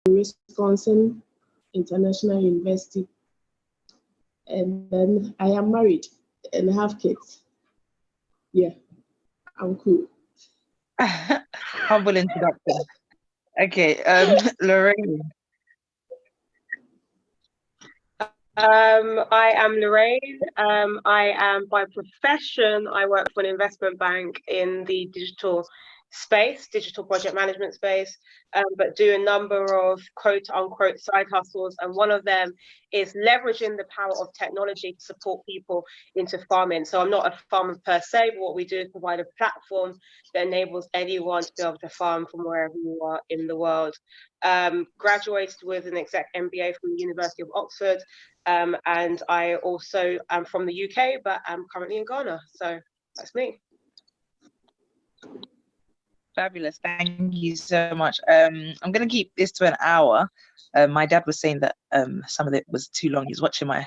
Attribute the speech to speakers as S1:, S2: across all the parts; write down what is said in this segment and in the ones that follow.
S1: Wisconsin International University. And then I am married and have kids. Yeah, I'm cool.
S2: Humble introduction. Okay, Lorraine.
S3: I am Lorraine. I am by profession, I work for an investment bank in the digital space, digital project management space, but do a number of quote unquote side hustles. And one of them is leveraging the power of technology to support people into farming. So I'm not a farmer per se, but what we do is provide a platform that enables anyone to be able to farm from wherever you are in the world. Graduated with an exec MBA from the University of Oxford. And I also am from the UK, but I'm currently in Ghana. So that's me.
S2: Fabulous. Thank you so much. I'm going to keep this to an hour. My dad was saying that some of it was too long. He's watching my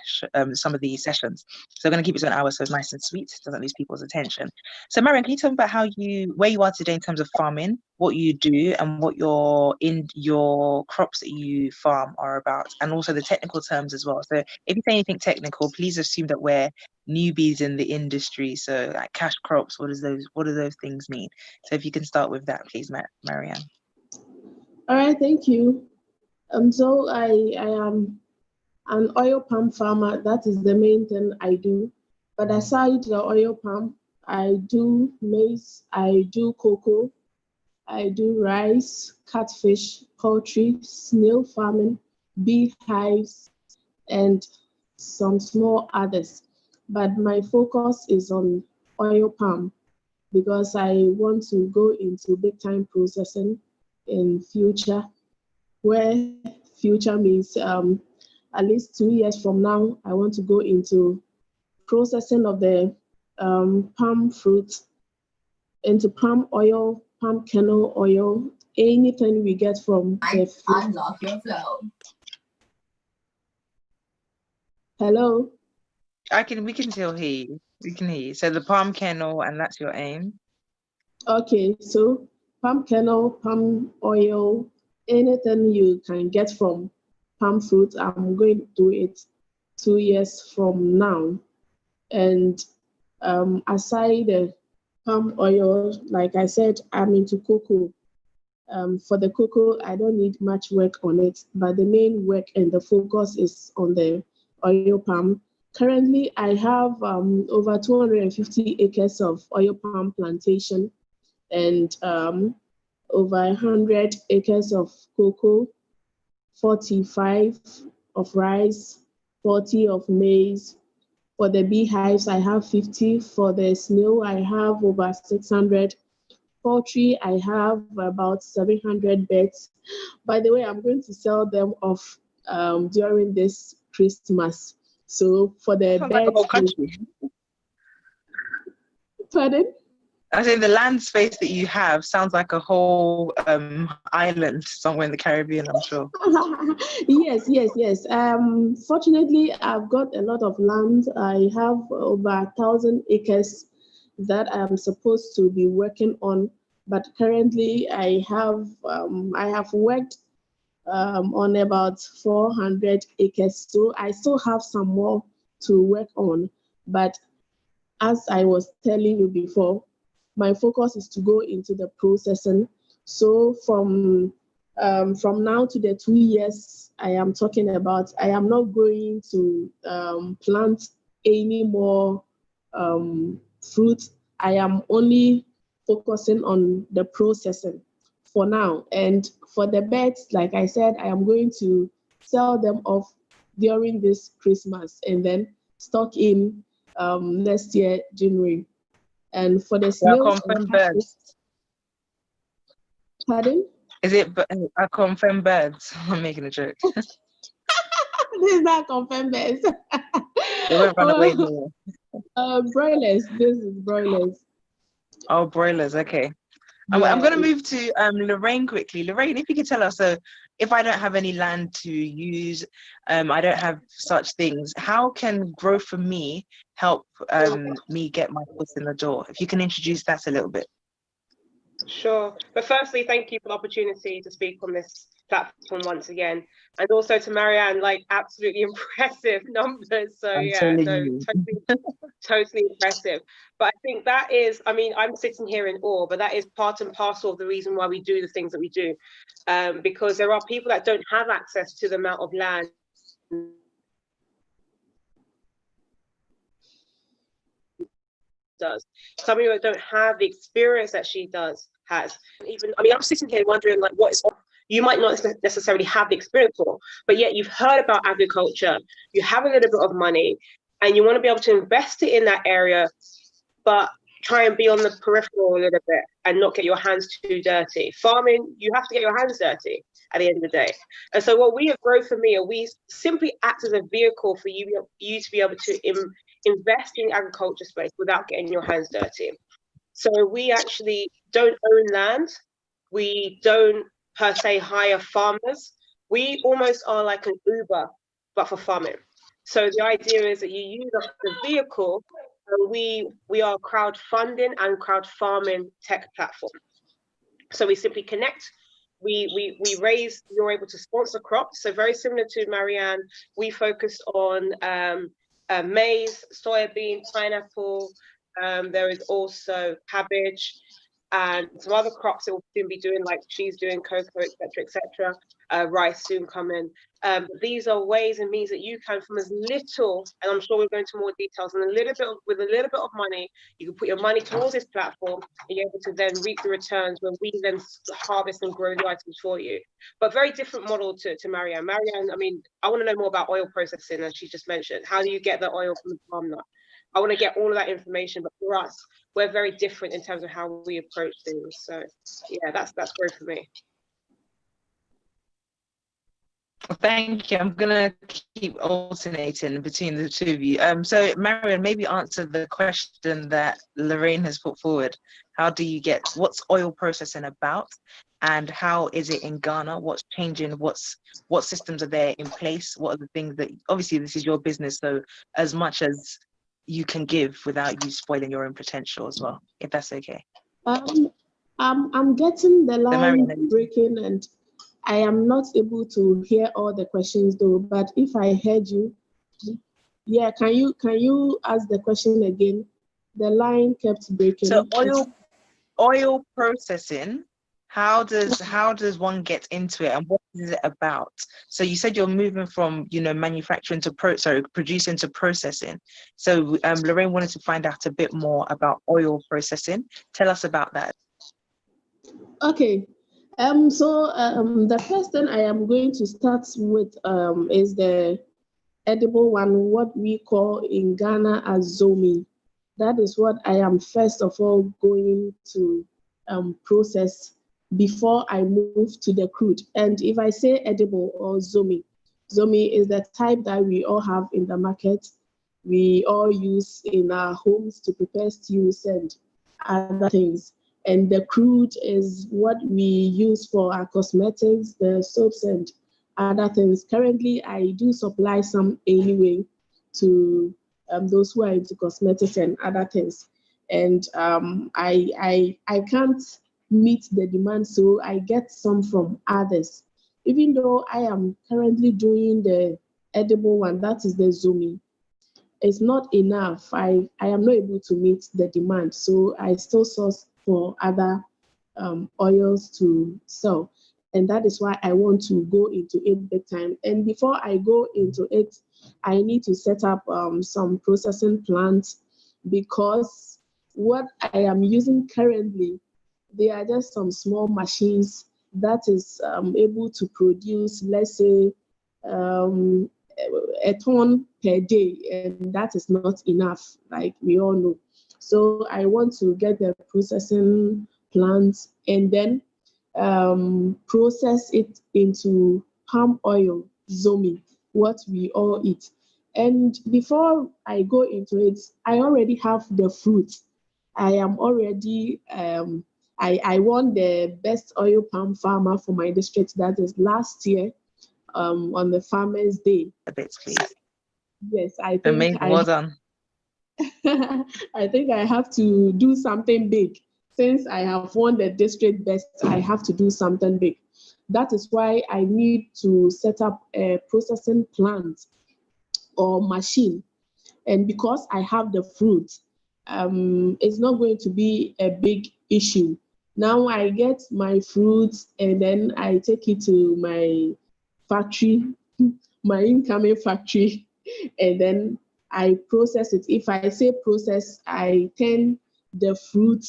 S2: some of the sessions. So I'm going to keep it to an hour so it's nice and sweet. Doesn't lose people's attention. So Marian, can you tell me about where you are today in terms of farming, what you do and what your crops that you farm are about, and also the technical terms as well. So if you say anything technical, please assume that we're newbies in the industry. So like cash crops, what do those things mean? So if you can start with that, please, Marianne.
S1: All right, thank you. So I am an oil palm farmer. That is the main thing I do. But aside the oil palm, I do maize, I do cocoa, I do rice, catfish, poultry, snail farming, beehives, and some small others. But my focus is on oil palm because I want to go into big time processing in future, where future means at least 2 years from now, I want to go into processing of the palm fruit into palm oil, palm kernel oil, anything we get from the fruit.
S4: Unlock your flow.
S1: Hello?
S2: We can still hear you. We can hear you. So the palm kernel, and that's your aim?
S1: Okay, so palm kernel, palm oil, anything you can get from palm fruit, I'm going to do it 2 years from now. And aside the palm oil, like I said, I'm into cocoa. For the cocoa, I don't need much work on it, but the main work and the focus is on the oil palm. Currently, I have over 250 acres of oil palm plantation and over 100 acres of cocoa, 45 of rice, 40 of maize. For the beehives, I have 50. For the snail, I have over 600. Poultry, I have about 700 birds. By the way, I'm going to sell them off during this Christmas. So for the birds,
S2: like a whole country.
S1: Pardon?
S2: I say the land space that you have sounds like a whole island somewhere in the Caribbean, I'm sure.
S1: Yes. Fortunately, I've got a lot of land. I have over 1,000 acres that I'm supposed to be working on. But currently, I have worked on about 400 acres. So I still have some more to work on. But as I was telling you before, my focus is to go into the processing. So from now to the 2 years I am talking about, I am not going to plant any more fruit. I am only focusing on the processing for now. And for the birds, like I said, I am going to sell them off during this Christmas and then stock in next year, January. And for the snails,
S2: confirmed birds.
S1: Pardon?
S2: Is it a confirmed birds? I'm making a joke.
S1: This is not confirmed birds.
S2: They won't run away here.
S1: Broilers. This is broilers.
S2: Oh, broilers. Okay.
S1: Yeah.
S2: I'm going to move to Lorraine quickly. Lorraine, if you could tell us, so if I don't have any land to use, I don't have such things, how can Grow For Me help me get my foot in the door? If you can introduce that a little bit.
S3: Sure. But firstly, thank you for the opportunity to speak on this platform once again. And also to Marianne, like absolutely impressive numbers. So
S2: I'm
S3: yeah,
S2: telling
S3: no,
S2: you.
S3: totally impressive. But I think that is, I mean, I'm sitting here in awe, but that is part and parcel of the reason why we do the things that we do. Because there are people that don't have access to the amount of land does. Some people don't have the experience that she has. Even, I mean, I'm sitting here wondering, like, what is, you might not necessarily have the experience for, but yet you've heard about agriculture, you have a little bit of money, and you want to be able to invest it in that area, but try and be on the peripheral a little bit and not get your hands too dirty. Farming, you have to get your hands dirty at the end of the day. And so what we at Grow for Me, we simply act as a vehicle for you to be able to invest in agriculture space without getting your hands dirty. So we actually don't own land. We don't per se hire farmers. We almost are like an Uber, but for farming. So the idea is that you use us as a vehicle. We are crowdfunding and crowd farming tech platform. So we simply connect. We raise. You're able to sponsor crops. So very similar to Marianne, we focus on maize, soybean, pineapple. There is also cabbage and some other crops that we'll soon be doing, like she's doing cocoa, etc. Rice soon coming. These are ways and means that you can, from as little, and I'm sure we'll go into more details, and with a little bit of money, you can put your money towards this platform, and you're able to then reap the returns when we then harvest and grow the items for you. But very different model to Marianne. Marianne, I mean, I want to know more about oil processing, as she just mentioned. How do you get the oil from the palm nut? I want to get all of that information, but for us, we're very different in terms of how we approach things. So yeah, that's great for me.
S2: Thank you. I'm gonna keep alternating between the two of you. So Marianne, maybe answer the question that Lorraine has put forward. How do you get, what's oil processing about, and how is it in Ghana? What's changing? What systems are there in place? What are the things that, obviously this is your business, so as much as you can give without you spoiling your own potential as well, if that's okay.
S1: I'm getting the line
S2: Marianne,
S1: breaking, and I am not able to hear all the questions though. But if I heard you, yeah, can you ask the question again? The line kept breaking.
S2: So oil processing. How does one get into it, and what is it about? So you said you're moving from, manufacturing to producing to processing. So Lorraine wanted to find out a bit more about oil processing. Tell us about that.
S1: Okay. So the first thing I am going to start with is the edible one, what we call in Ghana as zomi. That is what I am first of all going to process before I move to the crude. And if I say edible or zomi is the type that we all have in the market. We all use in our homes to prepare stews and other things. And the crude is what we use for our cosmetics, the soaps and other things. Currently, I do supply some anyway to those who are into cosmetics and other things. And I can't meet the demand, so I get some from others. Even though I am currently doing the edible one, that is the zomi, it's not enough. I am not able to meet the demand, so I still source for other oils to sell. And that is why I want to go into it big time. And before I go into it, I need to set up some processing plants, because what I am using currently, they are just some small machines that is able to produce, let's say, a ton per day, and that is not enough, like we all know. So I want to get the processing plant and then process it into palm oil, zomi, what we all eat. And before I go into it, I already have the fruit. I am already, I won the best oil palm farmer for my district. That is last year on the Farmers' Day.
S2: A bit, please.
S1: Yes, I think
S2: Amazing. Well done.
S1: I think I have to do something big. Since I have won the district best, I have to do something big. That is why I need to set up a processing plant or machine. And because I have the fruit, it's not going to be a big issue. Now I get my fruits and then I take it to my factory, my incoming factory, and then I process it. If I say process, I turn the fruit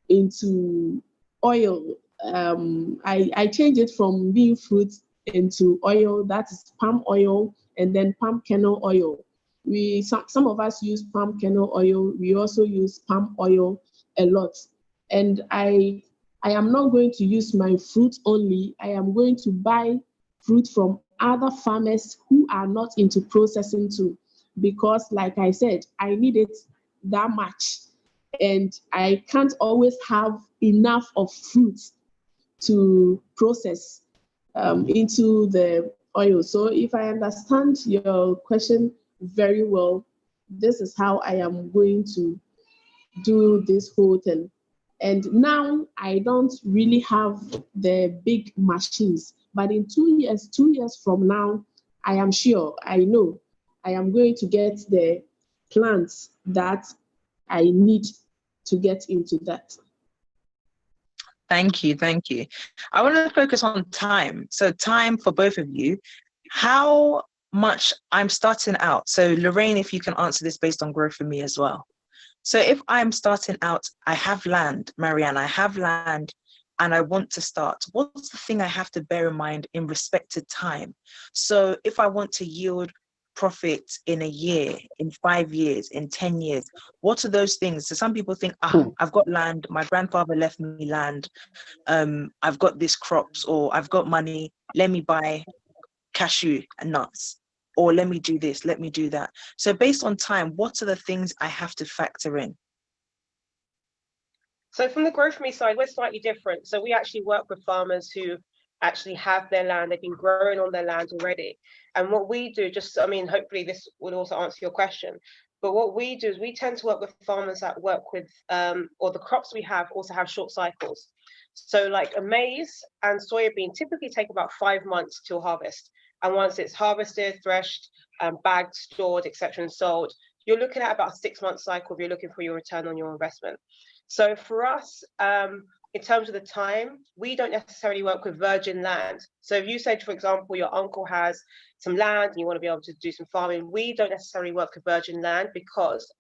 S1: into oil. I change it from being fruit into oil, that is palm oil, and then palm kernel oil. Some of us use palm kernel oil. We also use palm oil a lot. And I am not going to use my fruit only. I am going to buy fruit from other farmers who are not into processing too, because like I said, I need it that much, and I can't always have enough of fruit to process into the oil. So if I understand your question very well, this is how I am going to do this whole thing. And now I don't really have the big machines, but in 2 years from now, I am sure, I know, I am going to get the plants that I need to get into that.
S2: Thank you. I want to focus on time. So time for both of you. How much I'm starting out. So Lorraine, if you can answer this based on growth for me as well. So if I'm starting out, I have land, Marianne, I have land and I want to start. What's the thing I have to bear in mind in respect to time? So if I want to yield profit in a year, in 5 years, in 10 years, what are those things? So some people think, I've got land, my grandfather left me land, I've got these crops, or I've got money, let me buy cashew and nuts, or let me do this, let me do that. So based on time, what are the things I have to factor in?
S3: So from the Grow For Me side, we're slightly different. So we actually work with farmers who actually have their land, they've been growing on their land already. And what we do, hopefully this would also answer your question, but what we do is we tend to work with farmers that work with, or the crops we have also have short cycles. So like a maize and soybean typically take about 5 months to harvest. And once it's harvested, threshed, bagged, stored, etc., and sold, you're looking at about a 6-month cycle if you're looking for your return on your investment. So for us, in terms of the time, we don't necessarily work with virgin land. So if you say, for example, your uncle has some land and you want to be able to do some farming, we don't necessarily work with virgin land because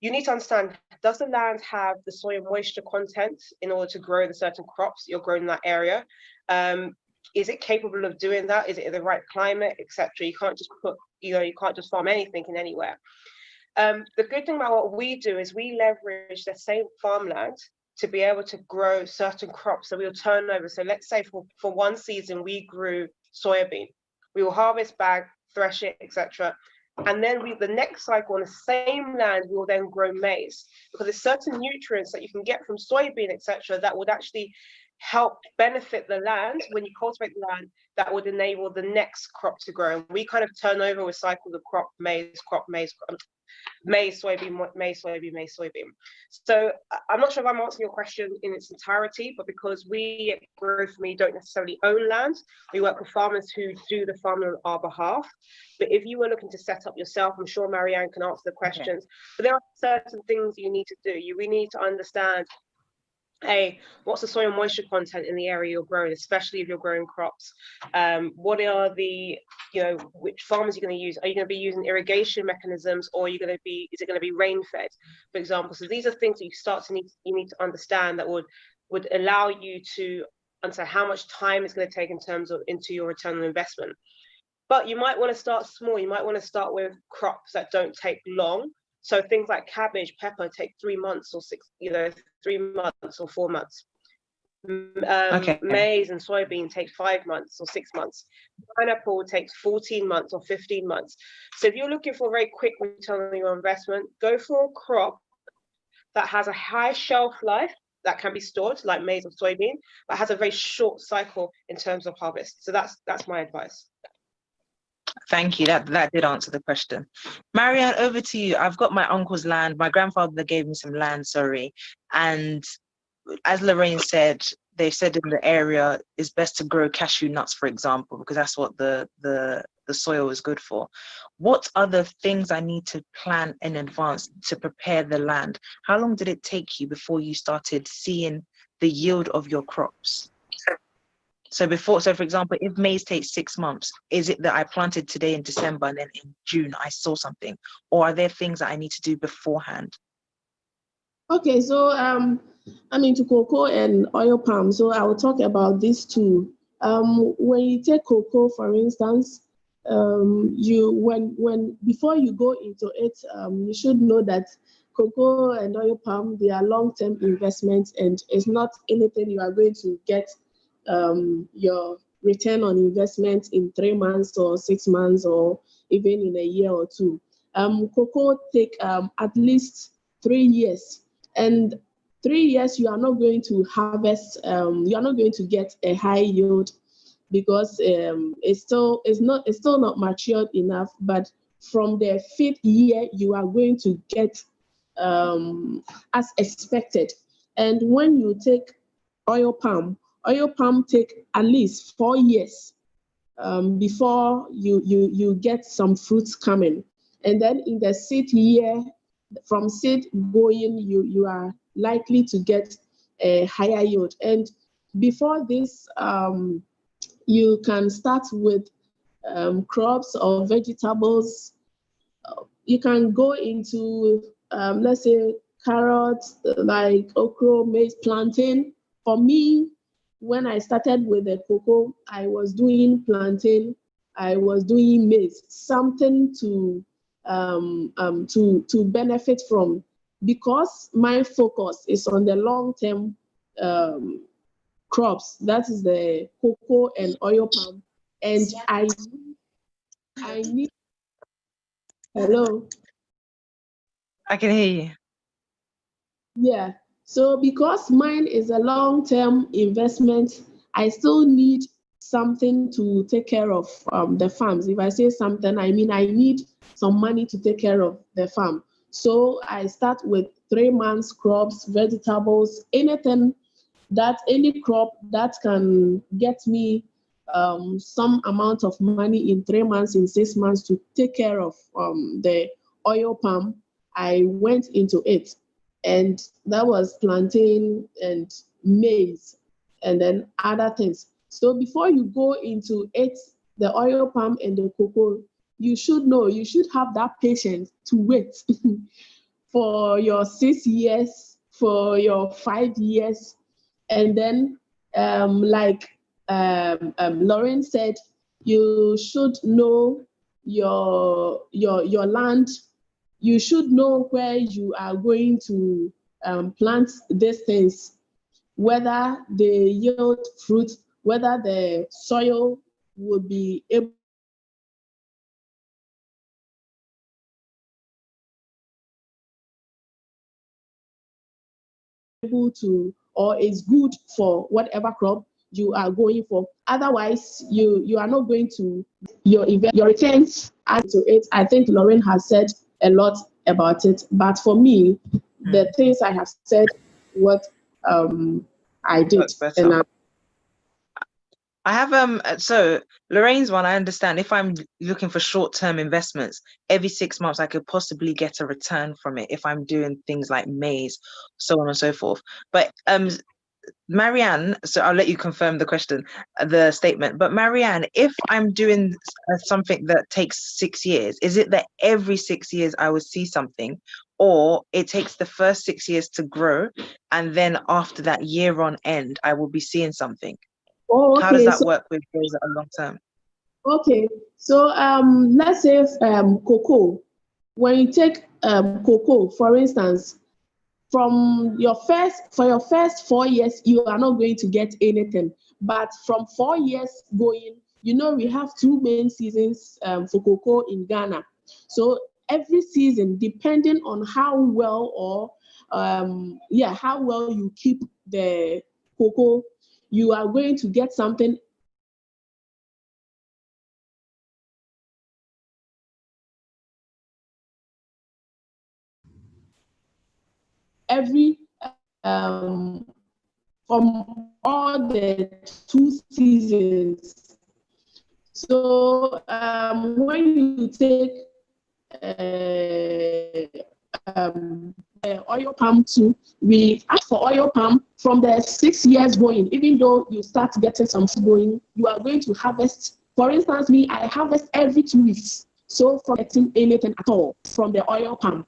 S3: you need to understand, does the land have the soil moisture content in order to grow the certain crops you're growing in that area? Is it capable of doing that? Is it in the right climate, etc.? You can't just you can't just farm anything in anywhere. The good thing about what we do is we leverage the same farmland to be able to grow certain crops that we'll turn over. So let's say for one season, we grew soybean. We will harvest, bag, thresh it, etc. And then the next cycle on the same land, we will then grow maize, because there's certain nutrients that you can get from soybean, etc., that would actually help benefit the land when you cultivate the land, that would enable the next crop to grow. And we kind of turn over with cycles of crop, maize, soybean, maize, soybean. So I'm not sure if I'm answering your question in its entirety, but because we at Grow For Me don't necessarily own land, we work with farmers who do the farming on our behalf. But if you were looking to set up yourself, I'm sure Marianne can answer the questions. Okay. But there are certain things you need to do. We need to understand, what's the soil moisture content in the area you're growing, especially if you're growing crops? What are the, which farmers are you going to use? Are you going to be using irrigation mechanisms, or is it going to be rain fed, for example? So these are things that you need to understand that would allow you to understand how much time it's going to take in terms of into your return on investment. But you might want to start small. You might want to start with crops that don't take long. So things like cabbage, pepper take 3 months or 3 months or 4 months. Maize and soybean take 5 months or 6 months. Pineapple takes 14 months or 15 months. So if you're looking for a very quick return on your investment, go for a crop that has a high shelf life that can be stored, like maize or soybean, but has a very short cycle in terms of harvest. So that's my advice.
S2: Thank you. That did answer the question. Marianne, over to you. I've got my uncle's land. My grandfather gave me some land, sorry. And as Lorraine said, they said in the area it's best to grow cashew nuts, for example, because that's what the soil is good for. What other things I need to plan in advance to prepare the land? How long did it take you before you started seeing the yield of your crops? So for example, if maize takes 6 months, is it that I planted today in December and then in June I saw something? Or are there things that I need to do beforehand?
S1: Okay, so I'm into cocoa and oil palm, so I will talk about these two. When you take cocoa, for instance, when before you go into it, you should know that cocoa and oil palm, they are long-term investments, and it's not anything you are going to get your return on investment in 3 months or 6 months or even in a year or two. Cocoa take at least 3 years, and 3 years you are not going to harvest. You are not going to get a high yield because it's still not matured enough. But from the 5th year, you are going to get as expected. And when you take oil palm take at least 4 years before you get some fruits coming. And then in the 6th year, from seed going, you are likely to get a higher yield. And before this, you can start with crops or vegetables. You can go into, let's say, carrots, like okra, maize, plantain. For me, when I started with the cocoa, I was doing plantain, I was doing maize, something to benefit from, because my focus is on the long-term crops. That is the cocoa and oil palm, and I need. Hello.
S2: I can hear you.
S1: Yeah. So because mine is a long-term investment, I still need something to take care of the farms. If I say something, I mean I need some money to take care of the farm. So I start with 3 months crops, vegetables, any crop that can get me some amount of money in 3 months, in 6 months, to take care of the oil palm. I went into it, and that was plantain and maize and then other things. So before you go into it, the oil palm and the cocoa, you should have that patience to wait for your 6 years, for your 5 years. And then like Lauren said, you should know your land. You should know where you are going to plant these things, whether they yield fruit, whether the soil would be able to, or is good for whatever crop you are going for. Otherwise, you are not going to your returns add to it. I think Lauren has said a lot about it, but for me, the things I have said, what I did,
S2: That's better. I have so Lorraine's one, I understand. If I'm looking for short-term investments, every 6 months I could possibly get a return from it if I'm doing things like maize, so on and so forth. But Marianne, so I'll let you confirm the question, the statement. But Marianne, if I'm doing something that takes 6 years, is it that every 6 years I will see something, or it takes the first 6 years to grow, and then after that year on end, I will be seeing something?
S1: Oh, okay.
S2: How does that work with those that are long term?
S1: Okay, so let's say cocoa. When you take cocoa, for instance, for your first 4 years, you are not going to get anything. But from 4 years going, we have 2 main seasons for cocoa in Ghana. So every season, depending on how well how well you keep the cocoa, you are going to get something every from all the 2 seasons. So when you take oil palm too, we ask for oil palm from the 6 years going. Even though you start getting some going, you are going to harvest. For instance, I harvest every 2 weeks. So from getting anything at all from the oil palm.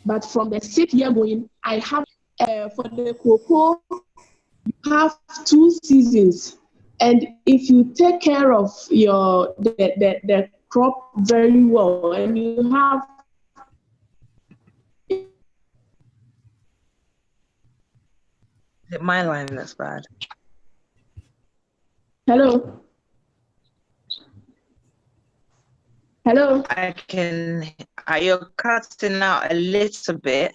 S1: But from the 6th year going, I have for the cocoa, you have 2 seasons. And if you take care of the crop very well, and you have
S2: Is it my line that's bad?
S1: Hello. Hello.
S2: You're cutting out a little bit,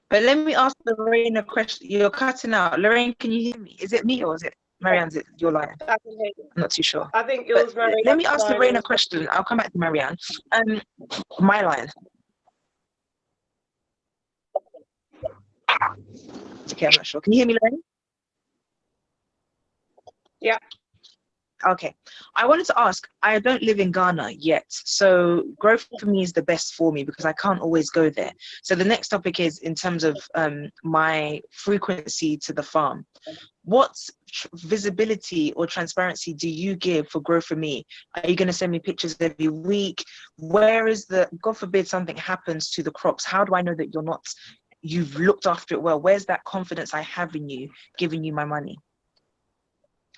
S2: but let me ask Lorraine a question. You're cutting out. Lorraine, can you hear me? Is it me or is it Marianne's? It your line?
S3: I can hear you.
S2: I'm not too sure.
S3: I think it was Marianne.
S2: Let me ask Lorraine a question. I'll come back to Marianne. My line. Okay, I'm not sure. Can you hear me, Lorraine?
S3: Yeah.
S2: Okay, I wanted to ask, I don't live in Ghana yet, so growth for me is the best for me because I can't always go there. So the next topic is in terms of my frequency to the farm. What visibility or transparency do you give for Grow For Me? Are you going to send me pictures every week? Where is God forbid something happens to the crops, how do I know that you've looked after it well? Where's that confidence I have in you, giving you my money?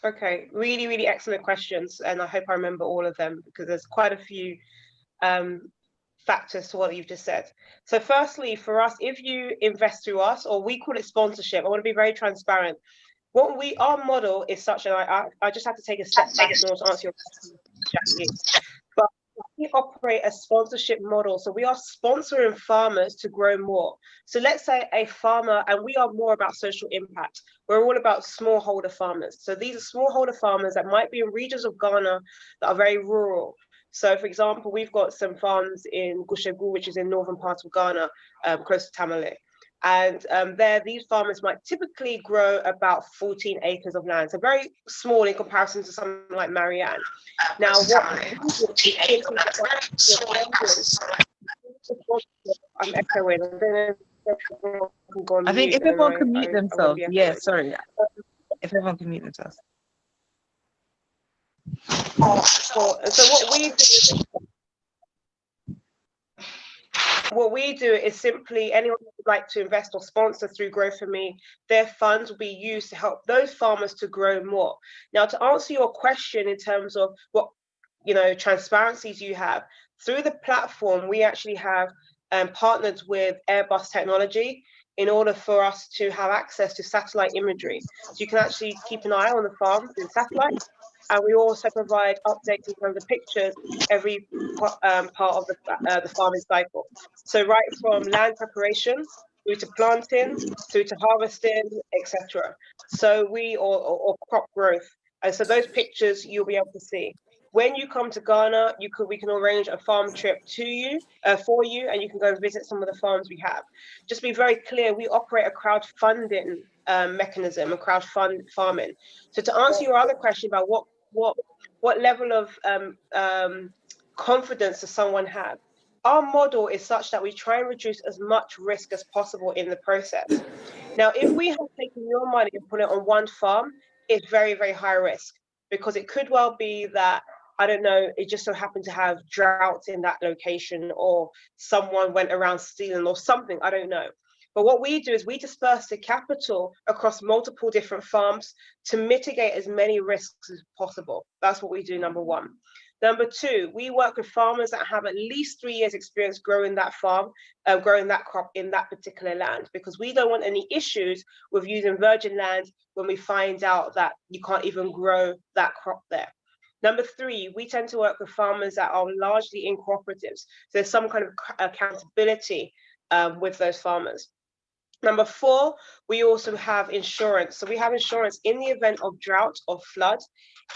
S3: Okay, really, really excellent questions. And I hope I remember all of them because there's quite a few factors to what you've just said. So firstly, for us, if you invest through us, or we call it sponsorship, I want to be very transparent. Our model is such, and I just have to take a step back in order to answer your question, Jackie. But we operate a sponsorship model. So we are sponsoring farmers to grow more. So let's say a farmer, and we are more about social impact. We're all about smallholder farmers. So these are smallholder farmers that might be in regions of Ghana that are very rural. So for example, we've got some farms in Gushegu, which is in northern part of Ghana, close to Tamale. And there, these farmers might typically grow about 14 acres of land. So very small in comparison to something like Marianne. Now, I'm echoing.
S2: I think if everyone can mute themselves. Yeah, sorry. If everyone can mute themselves.
S3: So what we do is simply anyone who would like to invest or sponsor through Grow For Me, their funds will be used to help those farmers to grow more. Now, to answer your question in terms of what transparencies you have, through the platform, we actually have partnered with Airbus Technology in order for us to have access to satellite imagery. So you can actually keep an eye on the farm in satellite. And we also provide updates in terms of pictures every part of the farming cycle. So right from land preparation through to planting, through to harvesting, etc. So or crop growth. And so those pictures you'll be able to see. When you come to Ghana, we can arrange a farm trip for you, and you can go visit some of the farms we have. Just be very clear, we operate a crowdfunding mechanism, a crowdfund farming. So to answer your other question about what level of confidence does someone have, our model is such that we try and reduce as much risk as possible in the process. Now, if we have taken your money and put it on one farm, it's very, very high risk because it could well be that, I don't know, it just so happened to have drought in that location or someone went around stealing or something, I don't know. But what we do is we disperse the capital across multiple different farms to mitigate as many risks as possible. That's what we do, number one. Number two, we work with farmers that have at least 3 years experience growing that farm, growing that crop in that particular land, because we don't want any issues with using virgin land when we find out that you can't even grow that crop there. Number three, we tend to work with farmers that are largely in cooperatives. So there's some kind of accountability with those farmers. Number four, we also have insurance. So we have insurance in the event of drought or flood.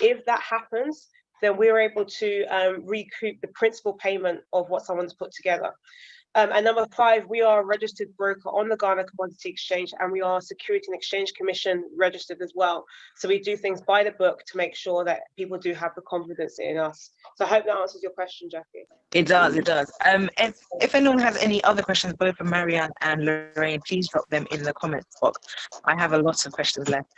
S3: If that happens, then we're able to recoup the principal payment of what someone's put together. And number 5, we are a registered broker on the Ghana Commodity Exchange, and we are Security and Exchange Commission registered as well. So we do things by the book to make sure that people do have the confidence in us. So I hope that answers your question, Jackie.
S2: It does, it does. If anyone has any other questions, both for Marianne and Lorraine, please drop them in the comments box. I have a lot of questions left.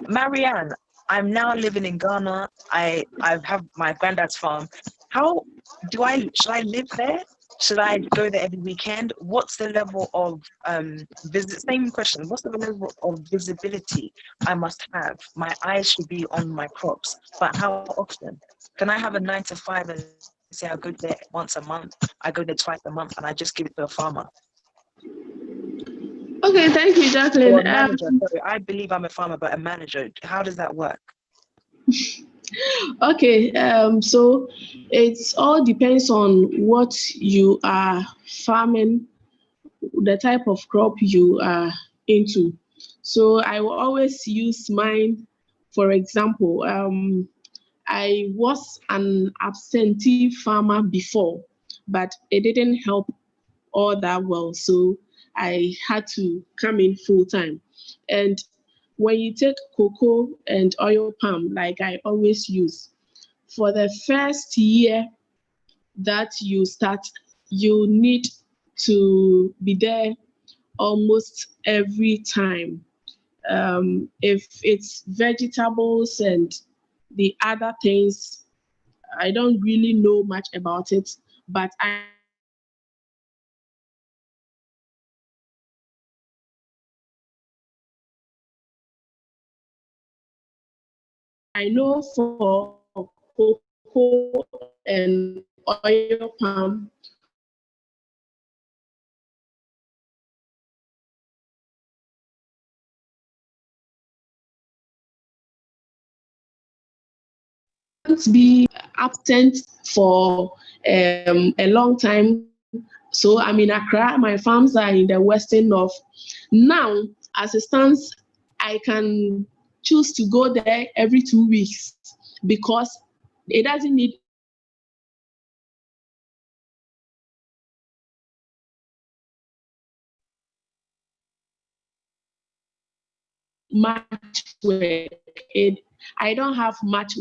S2: Marianne, I'm now living in Ghana. I have my granddad's farm. Should I live there? Should I go there every weekend? What's the level of same question, what's the level of visibility I must have? My eyes should be on my crops, but how often? Can I have a 9 to 5 and say I go there once a month, I go there twice a month, and I just give it to a farmer?
S1: Okay, thank you, Jacqueline.
S2: Or a manager, sorry, I believe I'm a farmer, but a manager, how does that work?
S1: Okay, so it all depends on what you are farming, the type of crop you are into. So I will always use mine. For example, I was an absentee farmer before, but it didn't help all that well. So I had to come in full time. And when you take cocoa and oil palm, like I always use, for the first year that you start, you need to be there almost every time. If it's vegetables and the other things, I don't really know much about it, but I know for cocoa and oil palm, can't be absent for a long time. So I'm in Accra, my farms are in the western north. Now, as it stands, I can choose to go there every 2 weeks because it doesn't need much work. I don't have much.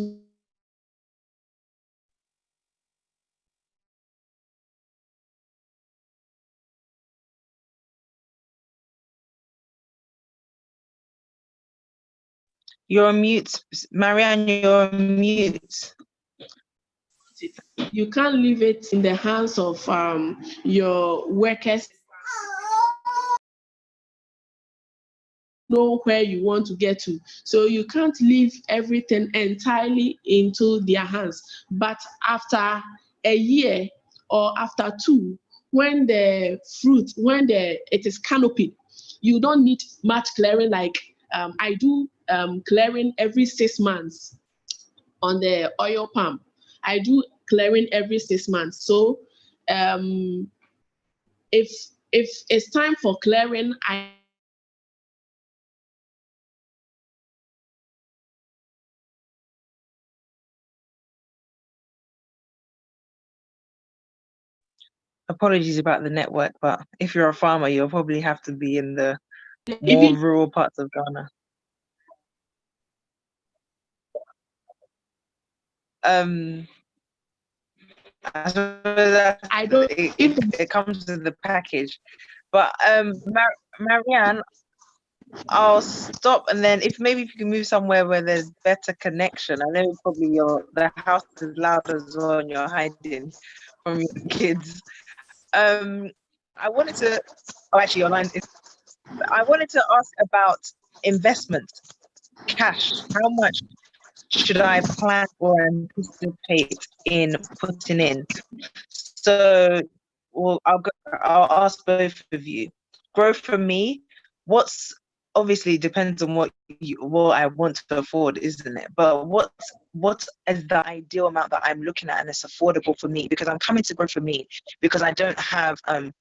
S2: You're on mute, Marianne, you're on mute.
S1: You can't leave it in the hands of your workers. Know where you want to get to. So you can't leave everything entirely into their hands. But after a year or after 2, when the fruit, it is canopy, you don't need much clearing like I do clearing every 6 months on the oil palm. I do clearing every 6 months. So if it's time for clearing,
S2: Apologies about the network, but if you're a farmer, you'll probably have to be in the more
S1: even
S2: rural parts of Ghana. I suppose
S1: I don't.
S2: it comes with the package. But Marianne, I'll stop, and then if maybe if you can move somewhere where there's better connection. I know probably the house is loud as well, and you're hiding from your kids. I wanted to. Oh, actually, your line is. I wanted to ask about investment, cash. How much should I plan or anticipate in putting in? So, well, I'll ask both of you. Growth for me, what's obviously depends on what I want to afford, isn't it? But what is the ideal amount that I'm looking at and it's affordable for me? Because I'm coming to Growth for me because I don't have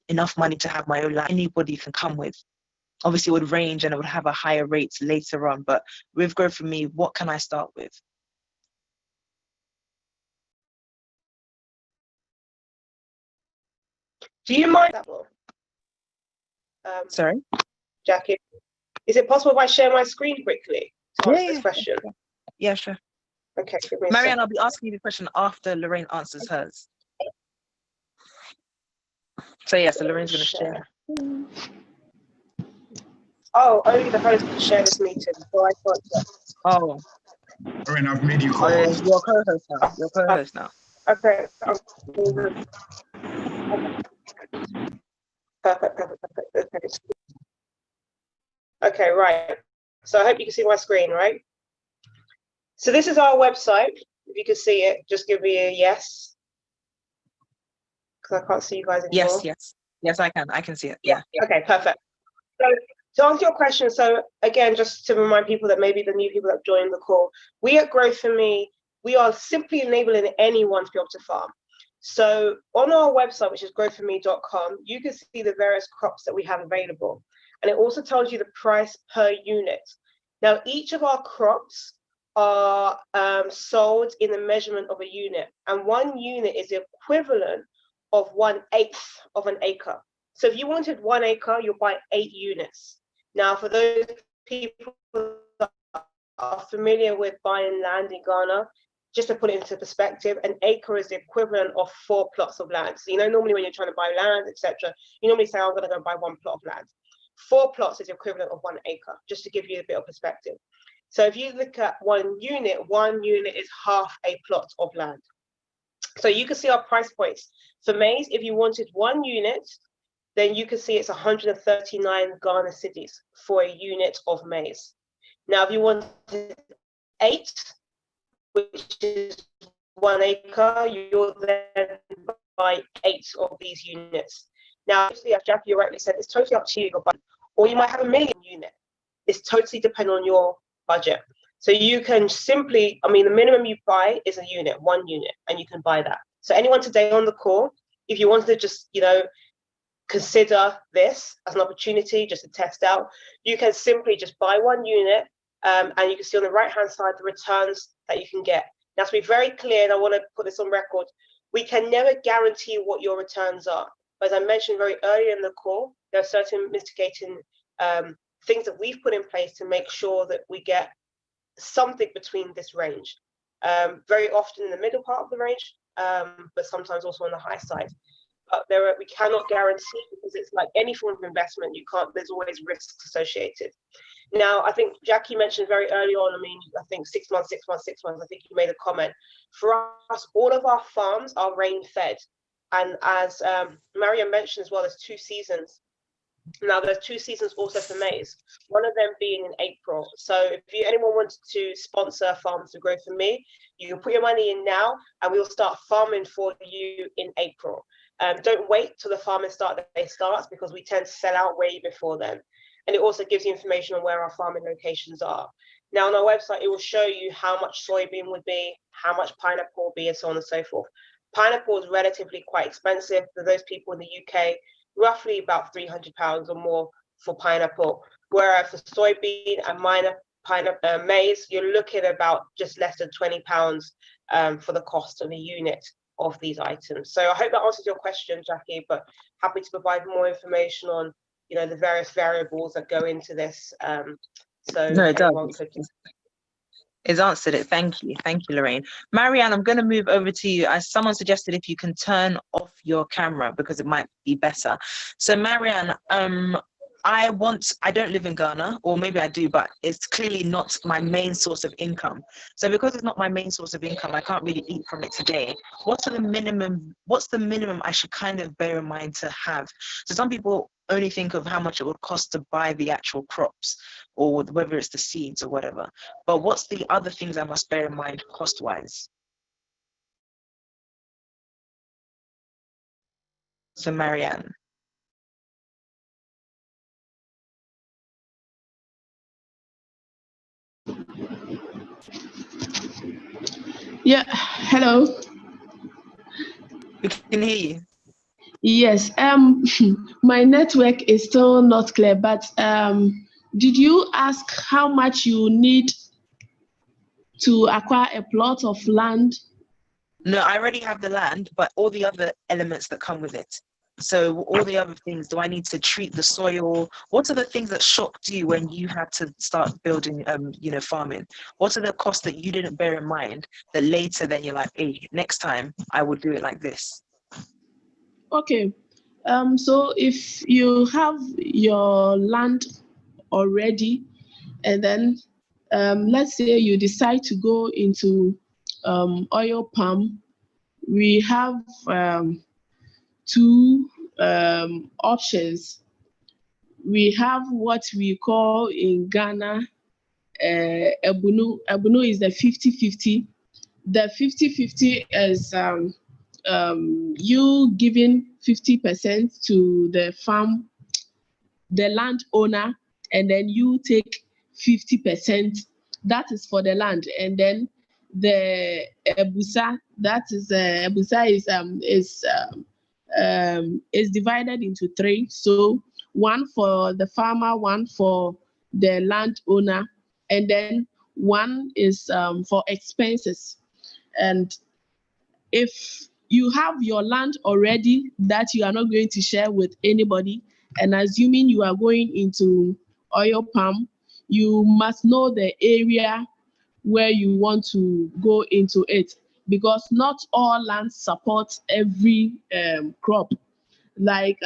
S2: enough money to have my own line. Anybody can come with. Obviously, it would range and it would have a higher rate later on. But with Growth for me, what can I start with?
S3: Do you mind that one?
S2: Sorry?
S3: Jackie, is it possible if I share my screen quickly to answer this
S2: Yeah.
S3: question?
S2: Yeah, sure.
S3: Okay, give me a
S2: Marianne,
S3: second.
S2: I'll be asking you the question after Lorraine answers hers. So yeah, so Lorraine's going to share.
S3: Oh, only the host can share this meeting, so I can't share.
S2: Oh,
S4: Lorraine, I've made you
S2: oh yeah,
S4: co-host.
S2: you're co-host now. You're co-host now.
S3: Okay. Perfect. Okay. Okay, right. So I hope you can see my screen, right? So this is our website. If you can see it, just give me a yes. Because I can't see you guys anymore.
S2: Yes, I can see it. Yeah.
S3: Okay, perfect. So to answer your question, so again, just to remind people that maybe the new people that joined the call, we at Growth for Me, we are simply enabling anyone to be able to farm. So on our website, which is growthforme.com, you can see the various crops that we have available. And it also tells you the price per unit. Now, each of our crops are sold in the measurement of a unit. And 1 unit is the equivalent of 1/8 of an acre. So if you wanted 1 acre, you'll buy 8 units. Now, for those people that are familiar with buying land in Ghana, just to put it into perspective, an acre is the equivalent of 4 plots of land. So, normally when you're trying to buy land, etc., you normally say, I'm going to go buy 1 plot of land. 4 plots is the equivalent of 1 acre, just to give you a bit of perspective. So if you look at 1 unit is half a plot of land. So you can see our price points. For maize, if you wanted 1 unit, then you can see it's 139 Ghana cedis for a unit of maize. Now, if you wanted 8, which is 1 acre, you'll then buy 8 of these units. Now, obviously, as Jackie rightly said, it's totally up to you, or you might have 1 million unit. It's totally dependent on your budget. So you can simply, the minimum you buy is a unit, 1 unit, and you can buy that. So anyone today on the call, if you wanted to just, consider this as an opportunity just to test out, you can simply just buy 1 unit, and you can see on the right-hand side the returns that you can get. Now, to be very clear, and I want to put this on record, we can never guarantee what your returns are. But as I mentioned very early in the call, there are certain mitigating things that we've put in place to make sure that we get something between this range. Very often in the middle part of the range, but sometimes also on the high side. But we cannot guarantee, because it's like any form of investment, there's always risks associated. Now, I think Jackie mentioned very early on, I think 6 months, I think you made a comment. For us, all of our farms are rain fed. And as Mariam mentioned as well, there's 2 seasons. Now, there's 2 seasons also for maize, one of them being in April. So if anyone wants to sponsor Farms to Grow for Me, you can put your money in now and we'll start farming for you in April. Don't wait till the farming day starts, because we tend to sell out way before then. And it also gives you information on where our farming locations are. Now, on our website, it will show you how much soybean would be, how much pineapple will be, and so on and so forth. Pineapple is relatively quite expensive for those people in the UK, roughly about £300 or more for pineapple. Whereas for soybean and maize, you're looking about just less than £20 for the cost of a unit of these items. So I hope that answers your question, Jackie, but happy to provide more information on the various variables that go into this.
S2: No, it does. It's answered it. Thank you, Lorraine. Marianne, I'm going to move over to you. As someone suggested, if you can turn off your camera, because it might be better. So Marianne, I don't live in Ghana, or maybe I do, but it's clearly not my main source of income. So because it's not my main source of income, I can't really eat from it today. What's the minimum I should kind of bear in mind to have? So some people only think of how much it would cost to buy the actual crops, or whether it's the seeds or whatever. But what's the other things I must bear in mind cost-wise? So Marianne.
S1: Yeah, hello.
S2: We can hear you.
S1: Yes, my network is still not clear, but did you ask how much you need to acquire a plot of land?
S2: No, I already have the land, but all the other elements that come with it. So all the other things, do I need to treat the soil? What are the things that shocked you when you had to start building, farming? What are the costs that you didn't bear in mind that later then you're like, hey, next time I will do it like this?
S1: Okay. So if you have your land already, and then let's say you decide to go into oil palm, we have two options. We have what we call in Ghana, Ebunu. Ebunu is the 50-50. The 50-50 is you giving 50% to the farm, the landowner, and then you take 50%. That is for the land, and then the ebusa, that is ebusa is divided into three. So one for the farmer, one for the landowner, and then one is for expenses. And if you have your land already that you are not going to share with anybody, and assuming you are going into oil palm, you must know the area where you want to go into it, because not all land supports every crop. Like